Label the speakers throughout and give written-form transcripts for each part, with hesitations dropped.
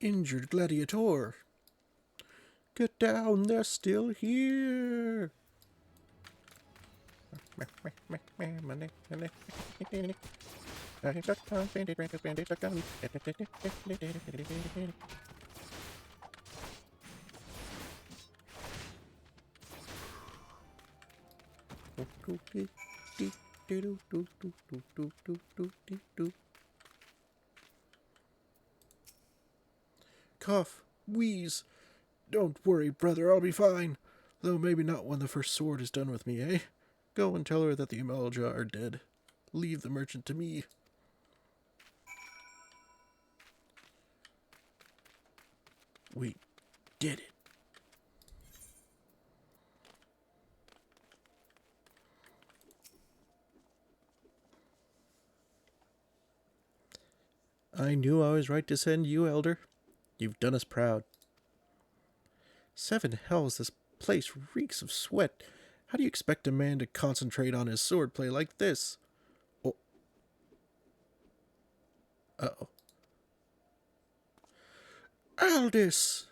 Speaker 1: injured gladiator. Get down, they're still here. Cough, wheeze. Don't worry, brother, I'll be fine. Though maybe not when the first sword is done with me, eh? Go and tell her that the Imelja are dead. Leave the merchant to me. We did it. I knew I was right to send you, Elder. You've done us proud. 7 hells, this place reeks of sweat. How do you expect a man to concentrate on his swordplay like this? Oh. Uh-oh. Aldous!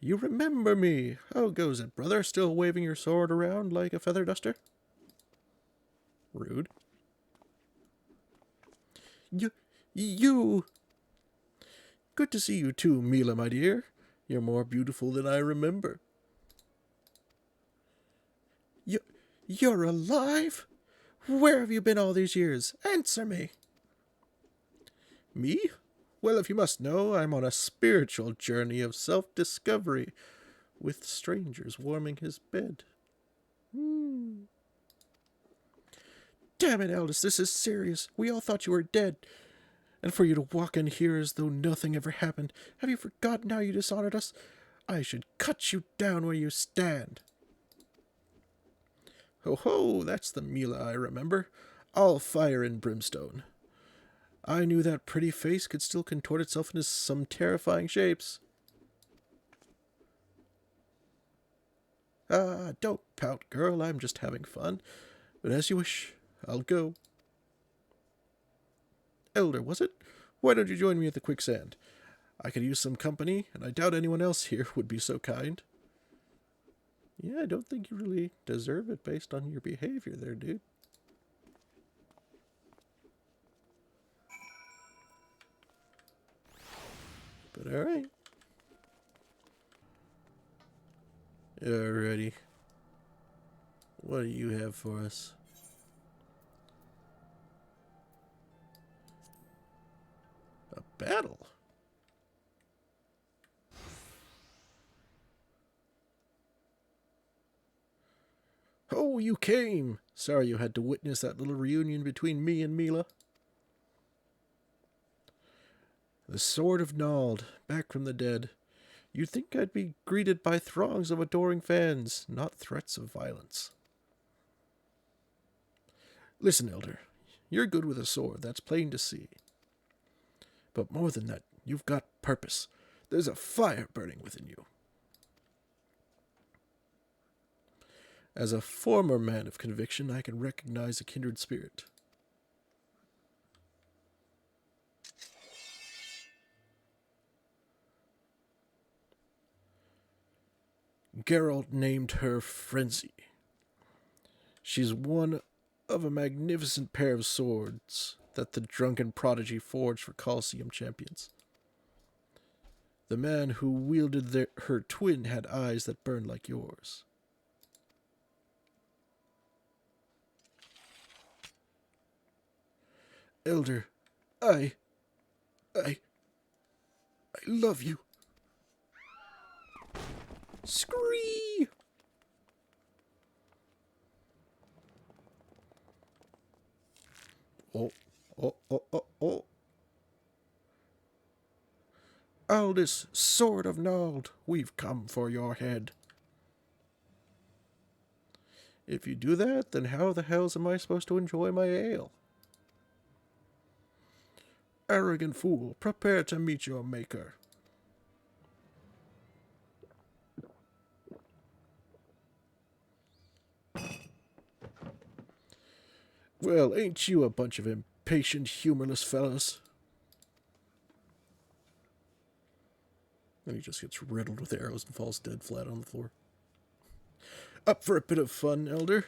Speaker 1: You remember me. How goes it, brother? Still waving your sword around like a feather duster? Rude. You! Good to see you too, Mila, my dear. You're more beautiful than I remember. You're alive? Where have you been all these years? Answer me. Me? Well, if you must know, I'm on a spiritual journey of self-discovery, with strangers warming his bed. Damn it, Aldous, this is serious. We all thought you were dead. And for you to walk in here as though nothing ever happened. Have you forgotten how you dishonored us? I should cut you down where you stand. Ho ho, that's the Mila I remember. All fire and brimstone. I knew that pretty face could still contort itself into some terrifying shapes. Ah, don't pout, girl. I'm just having fun. But as you wish, I'll go. Elder, was it? Why don't you join me at the quicksand? I could use some company, and I doubt anyone else here would be so kind. Yeah, I don't think you really deserve it based on your behavior there, dude. But alright. Alrighty. What do you have for us? A battle? Oh, you came! Sorry you had to witness that little reunion between me and Mila. The Sword of Nald, back from the dead. You'd think I'd be greeted by throngs of adoring fans, not threats of violence. Listen, Elder, you're good with a sword, that's plain to see. But more than that, you've got purpose. There's a fire burning within you. As a former man of conviction, I can recognize a kindred spirit. Geralt named her Frenzy. She's one of a magnificent pair of swords that the drunken prodigy forged for Colosseum champions. The man who wielded her twin had eyes that burned like yours. Elder, I love you. Scree! Oh, oh, oh, oh, oh. Aldous, Sword of Nald, we've come for your head. If you do that, then how the hells am I supposed to enjoy my ale? Arrogant fool, prepare to meet your maker. Well, ain't you a bunch of impatient, humorless fellas? And he just gets riddled with arrows and falls dead flat on the floor. Up for a bit of fun, Elder?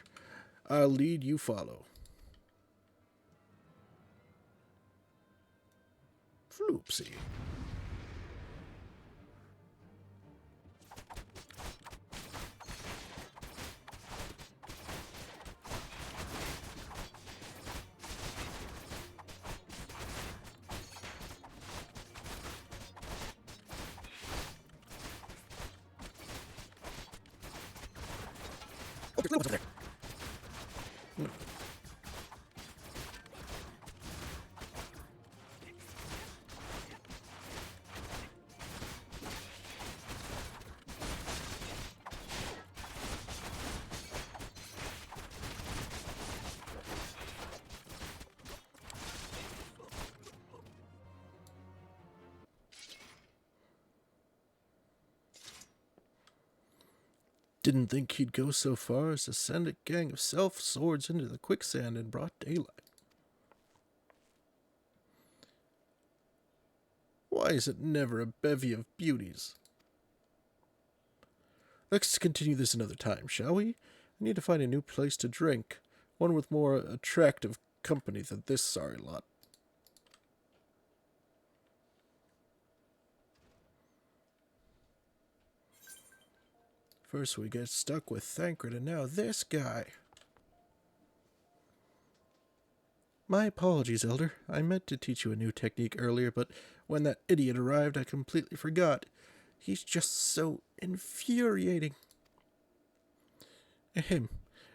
Speaker 1: I'll lead, you follow. Floopsy. Oh, there's no one's over there. Didn't think he'd go so far as to send a gang of self-swords into the quicksand in broad daylight. Why is it never a bevy of beauties? Let's continue this another time, shall we? I need to find a new place to drink, one with more attractive company than this sorry lot. First we get stuck with Thancred, and now this guy. My apologies, Elder. I meant to teach you a new technique earlier, but when that idiot arrived, I completely forgot. He's just so infuriating. Ahem.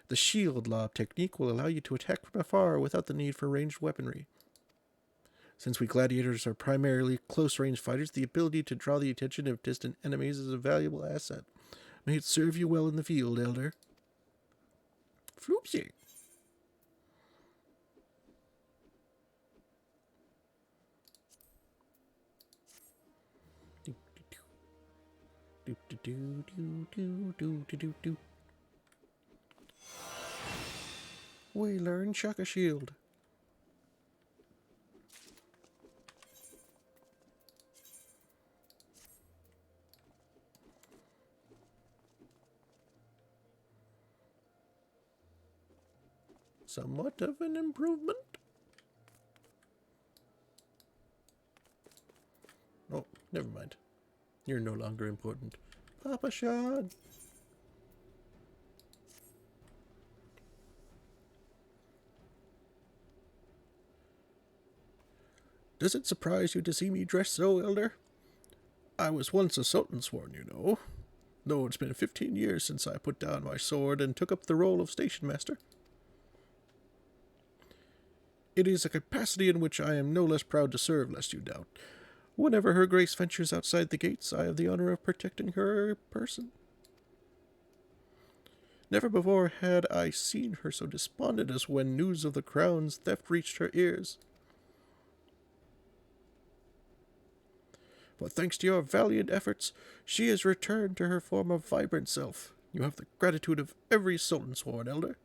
Speaker 1: The shield lob technique will allow you to attack from afar without the need for ranged weaponry. Since we gladiators are primarily close-range fighters, the ability to draw the attention of distant enemies is a valuable asset. May it serve you well in the field, Elder. Floopsy. We learn Chuck a Shield. Somewhat of an improvement. Oh, never mind. You're no longer important. Papa Sean. Does it surprise you to see me dressed so, Elder? I was once a Sultan sworn, you know. Though it's been 15 years since I put down my sword and took up the role of station master. It is a capacity in which I am no less proud to serve, lest you doubt. Whenever her grace ventures outside the gates, I have the honor of protecting her person. Never before had I seen her so despondent as when news of the crown's theft reached her ears. But thanks to your valiant efforts, she has returned to her former vibrant self. You have the gratitude of every Sultan sworn, Elder.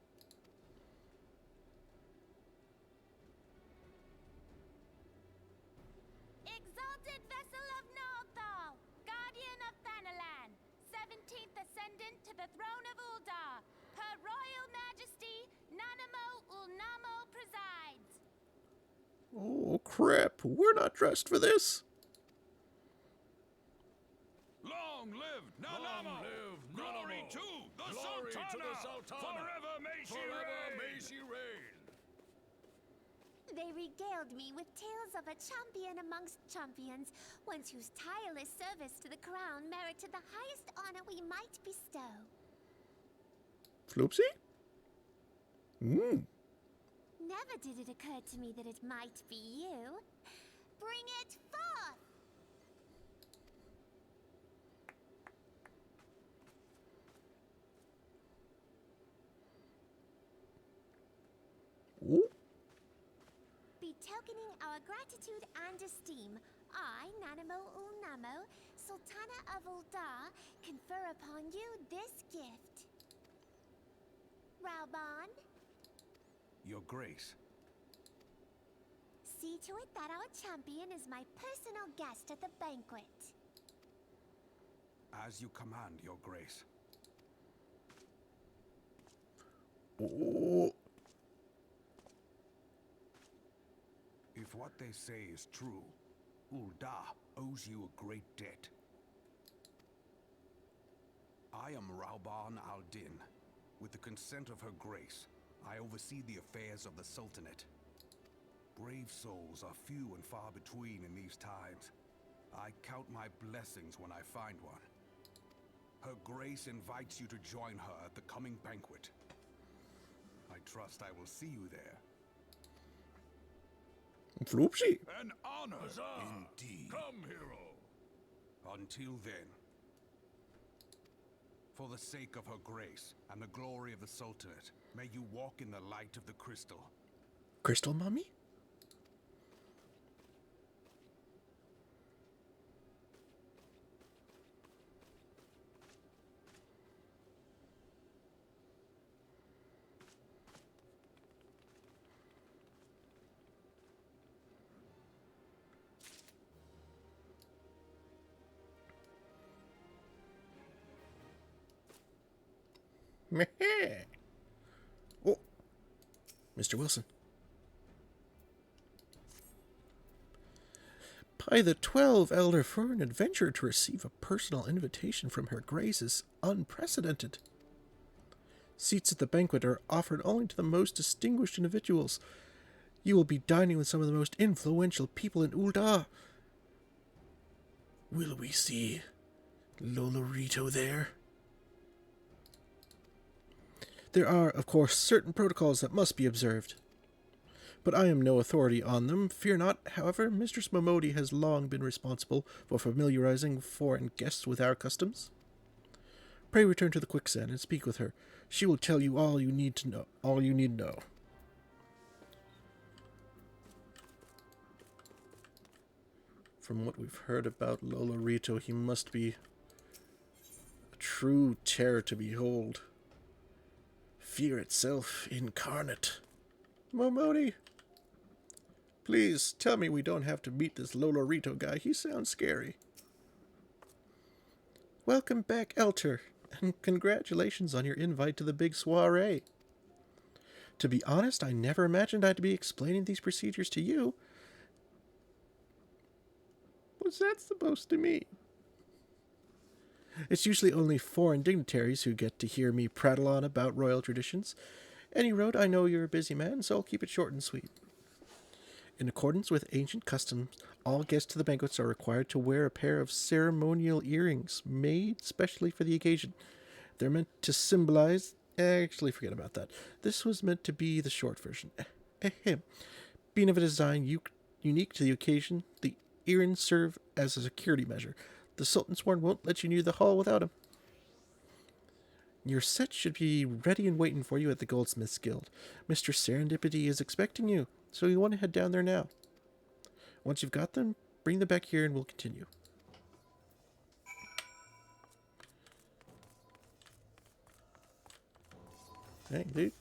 Speaker 2: Exalted vessel of Northal, guardian of Thanalan, 17th ascendant to the throne of Uldar, Her Royal Majesty Nanamo Ulnamo presides.
Speaker 1: Oh, crap. We're not dressed for this.
Speaker 3: Long live Nanamo! Glory to the Sultana! Forever may she reign!
Speaker 2: They regaled me with tales of a champion amongst champions, one whose tireless service to the crown merited the highest honor we might bestow.
Speaker 1: Floopsy?
Speaker 2: Never did it occur to me that it might be you. Bring it forth!
Speaker 1: Ooh.
Speaker 2: Betokening our gratitude and esteem, I, Nanamo Ulnamo, Sultana of Uldar, confer upon you this gift. Raubon,
Speaker 3: Your Grace.
Speaker 2: see to it that our champion is my personal guest at the banquet.
Speaker 3: As you command, Your Grace.
Speaker 1: Oh.
Speaker 3: If what they say is true, Ul'dah owes you a great debt. I am Rauban al-Din. With the consent of Her Grace, I oversee the affairs of the Sultanate. Brave souls are few and far between in these times. I count my blessings when I find one. Her Grace invites you to join her at the coming banquet. I trust I will see you there.
Speaker 1: Floopsy.
Speaker 3: An honor, indeed. Come, hero. Until then, for the sake of Her Grace and the glory of the Sultanate, may you walk in the light of the crystal.
Speaker 1: Crystal mummy? Meh. Oh, Mr. Wilson. By the 12, Elder, for an adventurer to receive a personal invitation from Her Grace is unprecedented. Seats at the banquet are offered only to the most distinguished individuals. You will be dining with some of the most influential people in Ul'dah. Will we see Lolorito there? There are, of course, certain protocols that must be observed, but I am no authority on them. Fear not. However, Mistress Momodi has long been responsible for familiarizing foreign guests with our customs. Pray return to the quicksand and speak with her. She will tell you all you need to know. All you need to know. From what we've heard about Lolorito, he must be a true terror to behold. Fear itself incarnate. Momodi, please tell me we don't have to meet this Lolorito guy. He sounds scary. Welcome back, Elter, and congratulations on your invite to the big soiree. To be honest, I never imagined I'd be explaining these procedures to you. What's that supposed to mean? It's usually only foreign dignitaries who get to hear me prattle on about royal traditions. Any road, I know you're a busy man, so I'll keep it short and sweet. In accordance with ancient customs, all guests to the banquets are required to wear a pair of ceremonial earrings made specially for the occasion. They're meant to symbolize... Actually, forget about that. This was meant to be the short version. Being of a design unique to the occasion, the earrings serve as a security measure. The Sultan Sworn won't let you near the hall without him. Your set should be ready and waiting for you at the Goldsmiths Guild. Mr. Serendipity is expecting you, so you want to head down there now. Once you've got them, bring them back here and we'll continue. Hey, dude,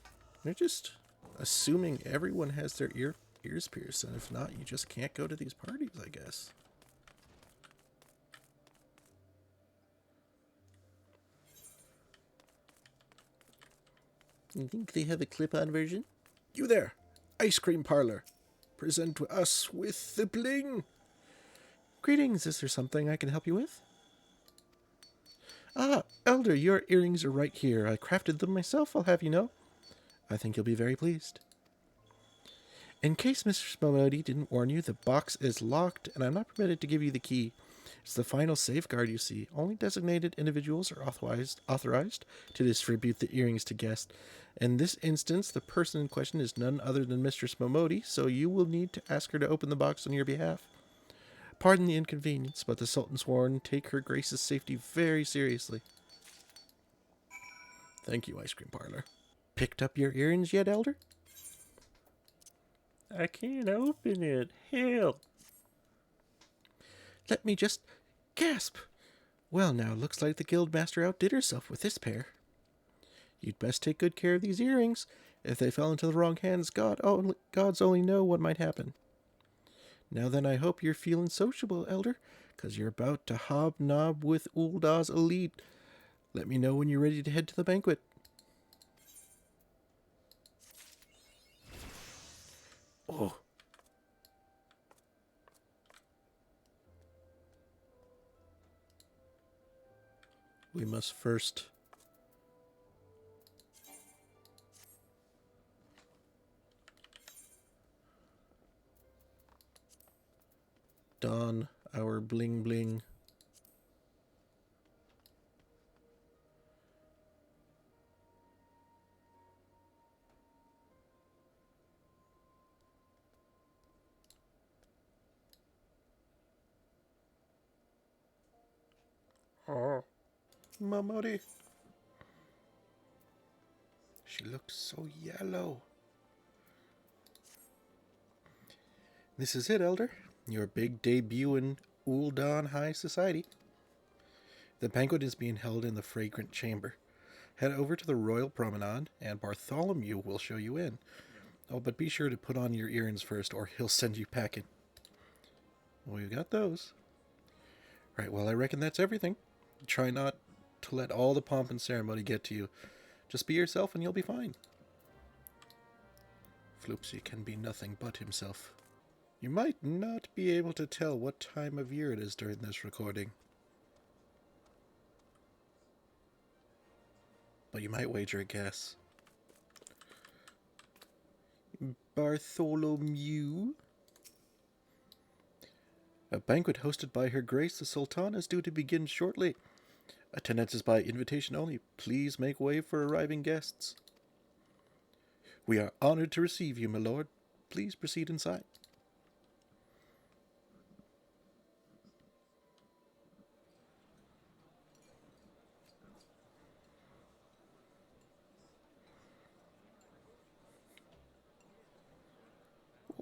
Speaker 1: they're just assuming everyone has their ears pierced, and if not, you just can't go to these parties, I guess. You think they have a clip-on version? You there, ice cream parlor. Present to us with the bling. Greetings, is there something I can help you with? Ah, Elder, your earrings are right here. I crafted them myself, I'll have you know. I think you'll be very pleased. In case Mr. Momodi didn't warn you, the box is locked, and I'm not permitted to give you the key. It's the final safeguard, you see. Only designated individuals are authorized to distribute the earrings to guests. In this instance, the person in question is none other than Mistress Momodi, so you will need to ask her to open the box on your behalf. Pardon the inconvenience, but the Sultan Sworn take Her Grace's safety very seriously. Thank you, ice cream parlor. Picked up your earrings yet, Elder? I can't open it. Help! Let me just gasp. Well, now, looks like the guildmaster outdid herself with this pair. You'd best take good care of these earrings. If they fell into the wrong hands, gods only know what might happen. Now then, I hope you're feeling sociable, Elder. 'cause you're about to hobnob with Uldar's elite. Let me know when you're ready to head to the banquet. Oh. We must first don our bling bling. Oh, Mamori. She looks so yellow. This is it, Elder. Your big debut in Uldan High Society. The banquet is being held in the Fragrant Chamber. Head over to the Royal Promenade, and Bartholomew will show you in. Oh, but be sure to put on your earrings first, or he'll send you packing. We've got those. Right, well, I reckon that's everything. Try not to let all the pomp and ceremony get to you. Just be yourself and you'll be fine. Floopsy can be nothing but himself. You might not be able to tell what time of year it is during this recording, but you might wager a guess. Bartholomew? A banquet hosted by Her Grace the Sultan is due to begin shortly. Attendance is by invitation only. Please make way for arriving guests. We are honored to receive you, my lord. Please proceed inside.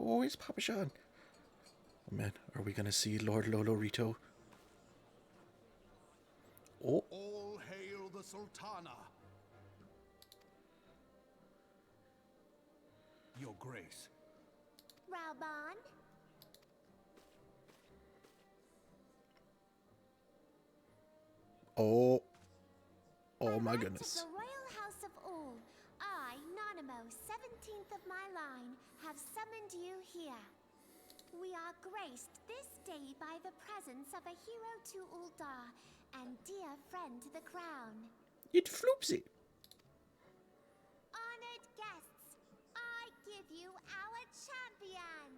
Speaker 1: Oh, it's Papa Sean. Oh, man, are we going to see Lord Lolorito? Oh.
Speaker 3: All hail the Sultana. Your Grace.
Speaker 2: Raubon?
Speaker 1: Oh.
Speaker 2: By
Speaker 1: Oh, my
Speaker 2: right
Speaker 1: goodness.
Speaker 2: of the Royal House of Ul, I, Nanamo, 17th of my line, have summoned you here. We are graced this day by the presence of a hero to Uldar and dear friend to the crown.
Speaker 1: It's Floopsy.
Speaker 2: Honored guests, I give you our champion.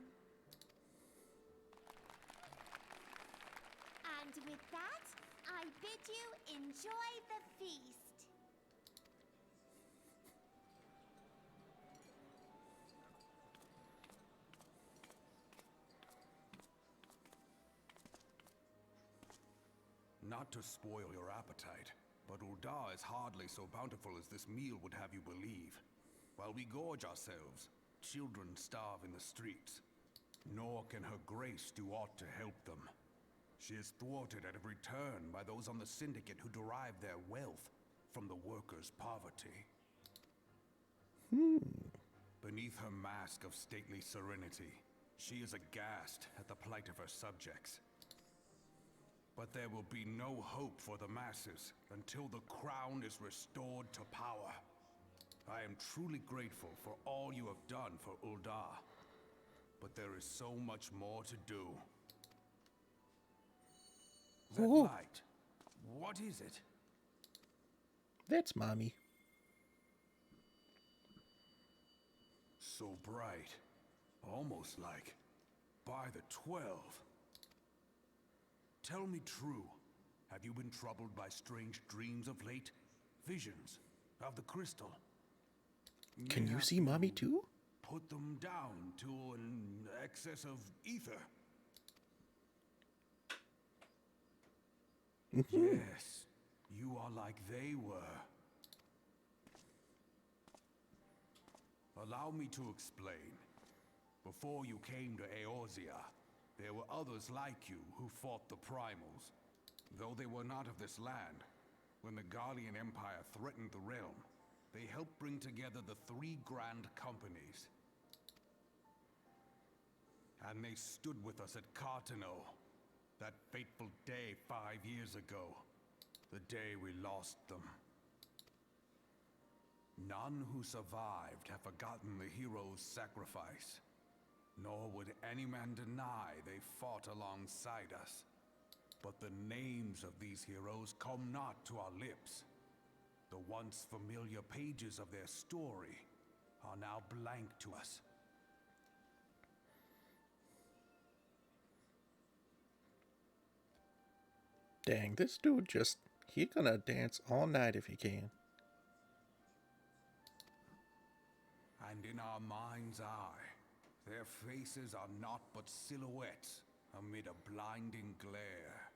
Speaker 2: And with that, I bid you enjoy the feast.
Speaker 3: Not to spoil your appetite, but Uldar is hardly so bountiful as this meal would have you believe. While we gorge ourselves, children starve in the streets. Nor can Her Grace do aught to help them. She is thwarted at every turn by those on the Syndicate who derive their wealth from the workers' poverty. Beneath her mask of stately serenity, she is aghast at the plight of her subjects. But there will be no hope for the masses until the crown is restored to power. I am truly grateful for all you have done for Uldar, but there is so much more to do. That
Speaker 1: Ooh.
Speaker 3: light, what is it?
Speaker 1: That's Mommy.
Speaker 3: So bright, almost like by the 12. Tell me true, have you been troubled by strange dreams of late? Visions of the crystal?
Speaker 1: Can you
Speaker 3: Mayhap
Speaker 1: see Mommy too?
Speaker 3: put them down to an excess of ether? Yes, you are like they were. Allow me to explain. Before you came to Eorzea, there were others like you who fought the Primals. Though they were not of this land, when the Guardian Empire threatened the realm, they helped bring together the three grand companies. And they stood with us at Cartano. That fateful day 5 years ago. The day we lost them. None who survived have forgotten the hero's sacrifice. Nor would any man deny they fought alongside us. But the names of these heroes come not to our lips. The once familiar pages of their story are now blank to us.
Speaker 1: Dang, this dude he gonna dance all night if he can.
Speaker 3: And in our mind's eye, their faces are naught but silhouettes amid a blinding glare.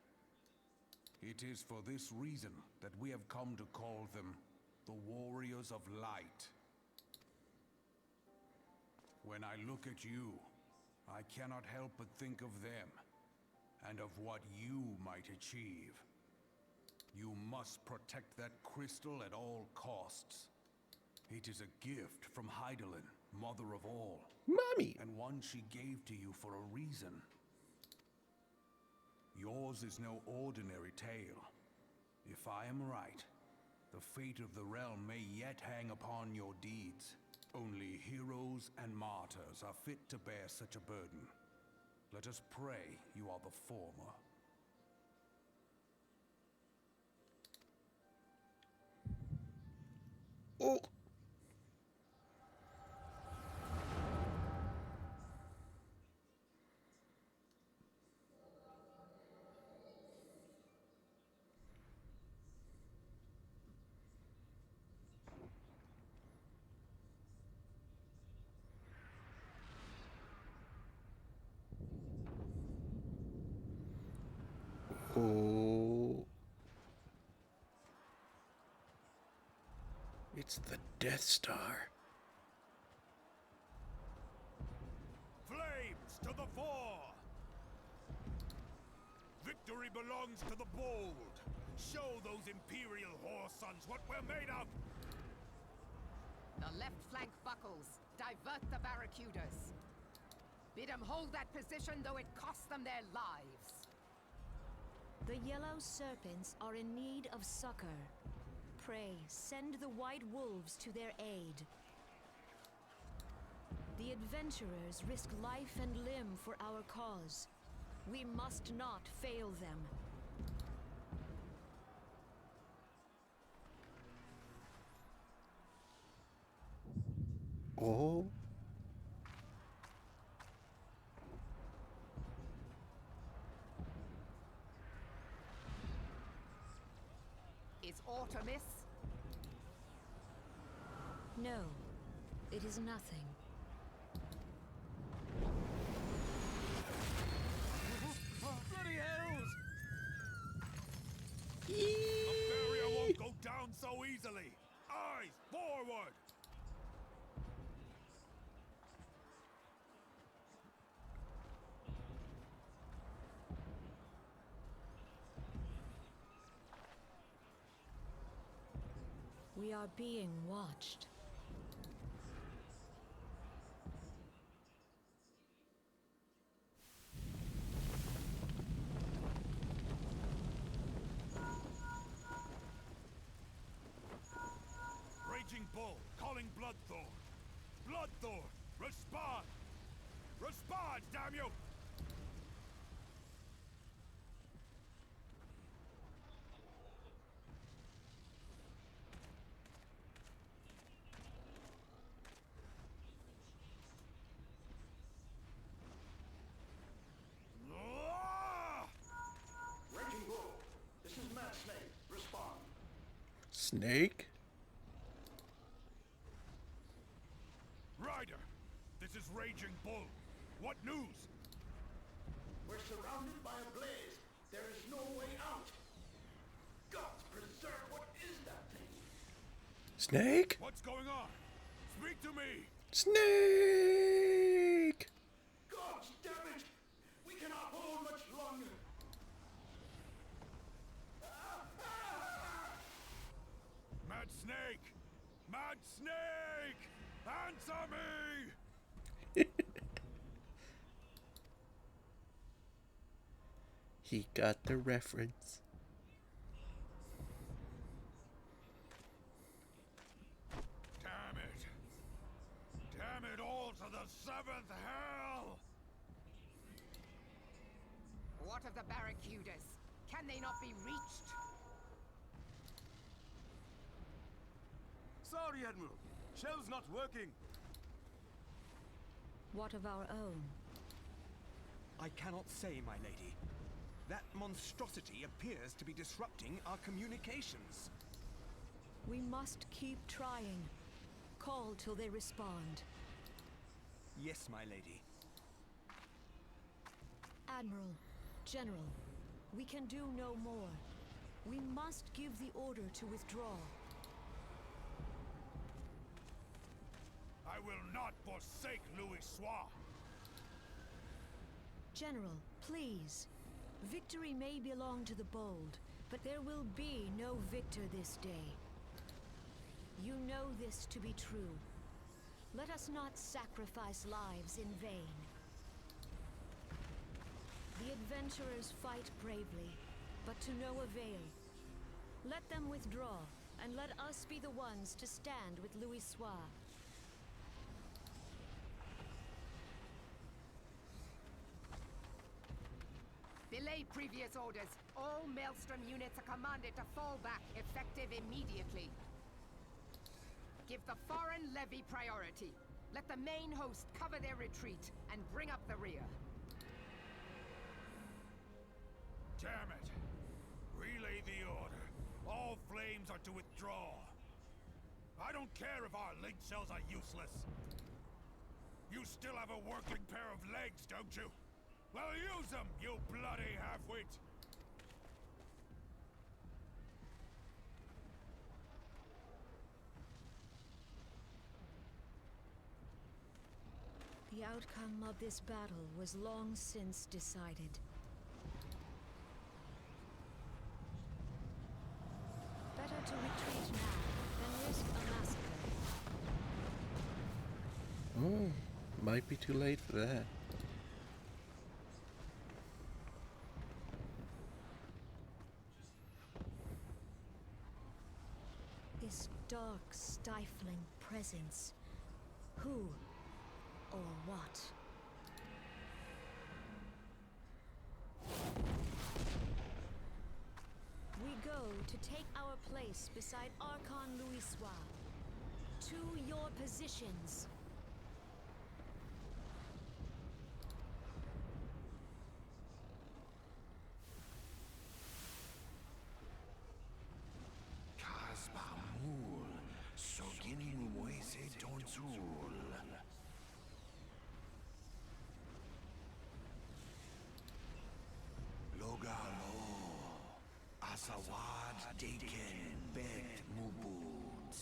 Speaker 3: It is for this reason that we have come to call them the Warriors of Light. When I look at you, I cannot help but think of them, and of what you might achieve. You must protect that crystal at all costs. It is a gift from Heidelin, mother of all.
Speaker 1: Mommy!
Speaker 3: And one she gave to you for a reason. Yours is no ordinary tale. If I am right, the fate of the realm may yet hang upon your deeds. Only heroes and martyrs are fit to bear such a burden. Let us pray you are the former.
Speaker 1: Oh! Oh. It's the Death Star.
Speaker 3: Flames to the fore! Victory belongs to the bold. Show those Imperial whore sons what we're made of!
Speaker 4: The left flank buckles. Divert the barracudas. Bid them hold that position, though it costs them their lives.
Speaker 5: The Yellow Serpents are in need of succor. Pray, send the White Wolves to their aid. The adventurers risk life and limb for our cause. We must not fail them.
Speaker 1: Oh.
Speaker 4: Is aught amiss?
Speaker 5: No, it is nothing.
Speaker 3: Bloody hells! The barrier won't go down so easily! Eyes forward!
Speaker 5: We are being watched.
Speaker 3: Raging Bull, calling Bloodthorn. Bloodthorn, respond! Respond, damn you!
Speaker 6: Raging Bull, this is Mad Snake. Respond.
Speaker 1: Snake?
Speaker 3: Ryder, this is Raging Bull. What news?
Speaker 6: We're surrounded by a blaze. There is no way out. God preserve, what is that thing?
Speaker 1: Snake?
Speaker 3: What's going on? Speak to me!
Speaker 1: Snake!
Speaker 6: God damn it! We cannot hold much longer.
Speaker 3: Mad Snake! Mad Snake! Answer me!
Speaker 1: He got the reference.
Speaker 3: Damn it! Damn it all to the seventh hell!
Speaker 4: What of the barracudas? Can they not be reached?
Speaker 7: Sorry, Admiral. Shell's not working.
Speaker 5: What of our own?
Speaker 7: I cannot say, my lady. That monstrosity appears to be disrupting our communications.
Speaker 5: We must keep trying. Call till they respond.
Speaker 7: Yes, my lady.
Speaker 5: Admiral, General, we can do no more. We must give the order to withdraw.
Speaker 3: I will not forsake Louis Soir.
Speaker 5: General, please. Victory may belong to the bold, but there will be no victor this day. You know this to be true. Let us not sacrifice lives in vain. The adventurers fight bravely, but to no avail. Let them withdraw, and let us be the ones to stand with Louis Soir.
Speaker 4: Belay previous orders. All Maelstrom units are commanded to fall back, effective immediately. Give the foreign levy priority. Let the main host cover their retreat and bring up the rear.
Speaker 3: Damn it! Relay the order. All flames are to withdraw. I don't care if our link cells are useless. You still have a working pair of legs, don't you? Well, use them, you bloody half-wit!
Speaker 5: The outcome of this battle was long since decided. Better to retreat now than risk a massacre.
Speaker 1: Oh, might be too late for that.
Speaker 5: This dark, stifling presence. Who or what? We go to take our place beside Archon Louis Soir. To your positions.
Speaker 6: Kasbamul, Soginin Moise Tonsul. Logalo, Asawad Deken Bet Mubut.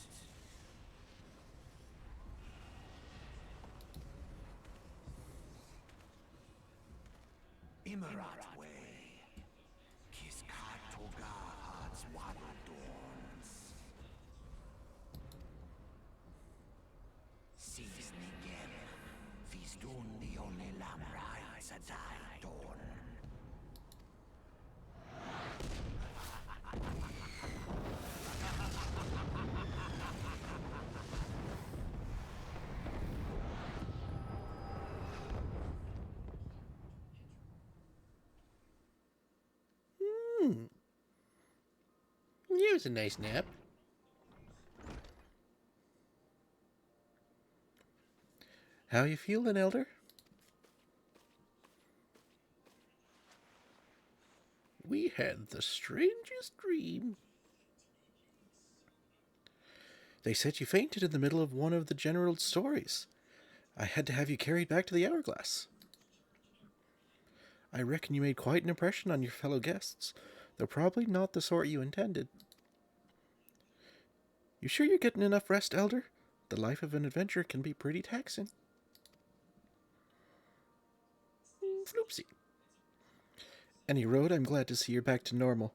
Speaker 6: Imarat Way, Kiskatoga Hearts Wadadorns. Seasoningen, Fiston Dione Lamrai Sadai Dorn.
Speaker 1: It was a nice nap. How you feeling, Elder? We had the strangest dream. They said you fainted in the middle of one of the General's stories. I had to have you carried back to the Hourglass. I reckon you made quite an impression on your fellow guests, though probably not the sort you intended. You sure you're getting enough rest, Elder? The life of an adventurer can be pretty taxing. Floopsy. Any road, I'm glad to see you're back to normal.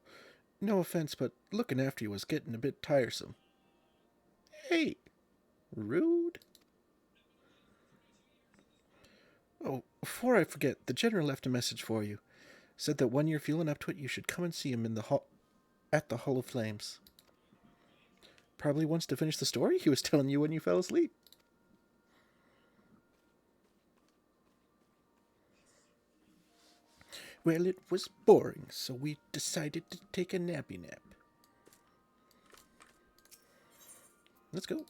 Speaker 1: No offense, but looking after you was getting a bit tiresome. Hey, rude. Oh, before I forget, the General left a message for you. Said that when you're feeling up to it, you should come and see him in the at the Hall of Flames. Probably wants to finish the story he was telling you when you fell asleep. Well, it was boring, so we decided to take a nappy nap. Let's go.